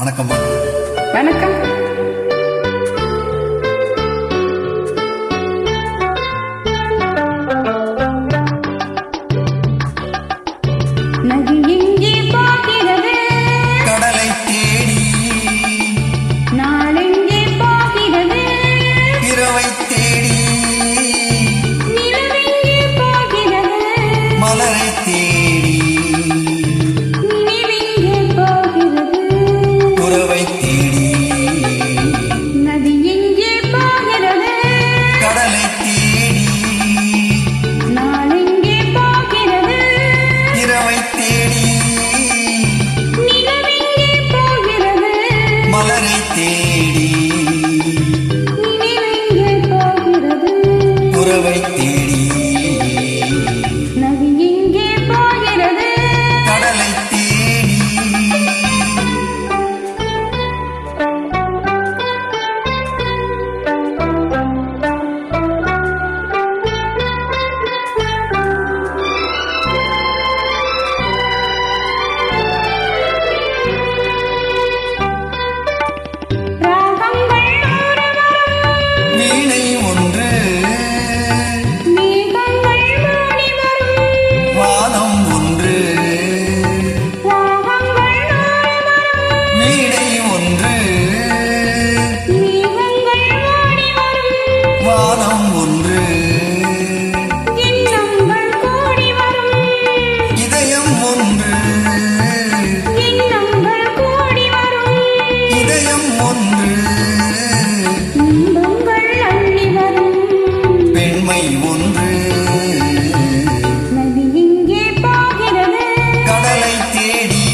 வணக்கம். வணக்கம். நதி எங்கே போகிறது? கடலை தேடி. நாளெங்கே போகிறது? இரவை தேடி. நிலவெங்கே போகிறது? மலரை தேடி. நினைவெங்கே போகிறது? உறவை தேடி. நதி எங்கே போகிறது? கடலை தேடி. நாளெங்கே போகிறது? இரவை தேடி. நிலவெங்கே போகிறது? மலரை தேடி. நினைவெங்கே போகிறது? உறவை தேடி. நதி எங்கே போகிறது? கடலை தேடி. ராகங்கள் நூறு வரும். வீணை ஒன்று. மேகங்கள் மூடி வரும். வானம் ஒன்று. ராகங்கள் நூறு வரும். வீணை ஒன்று. மேகங்கள் மூடி வரும். வானம் ஒன்று. எண்ணங்கள் கூடி வரும். இதயம் ஒன்று. எண்ணங்கள் கூடி வரும். இதயம் ஒன்று. இன்பங்கள் அள்ளி வரும். பெண்மை ஒன்று. நதி எங்கே போகிறது? கடலை தேடி.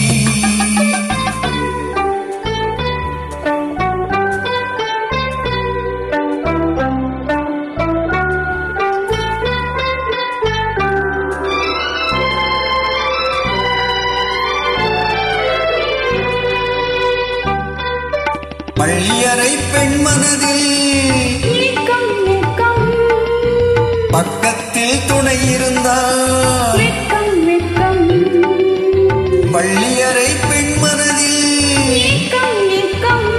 பள்ளியறை பெண் மனதில் ஏக்கம் ஏக்கம். பக்கத்தில் துணை இருந்தால். வெட்கம் வெட்கம். பள்ளியறை பெண் மனதில் ஏக்கம் ஏக்கம்.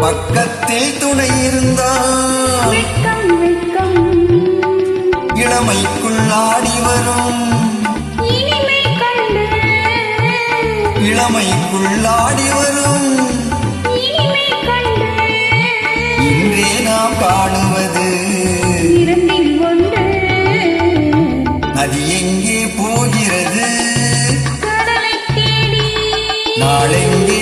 பக்கத்தில் துணை இருந்தால். வெட்கம் வெட்கம். இளமைக்குள் ஆடி வரும். இனிமை கண்டு. இளமைக்குள் ஆடி வரும். இனிமை கண்டு. இன்றே நாம் காணுவது. இரண்டில் ஒன்று. அது எங்கே போகிறது? கடலைத் தேடி. நாளெங்கே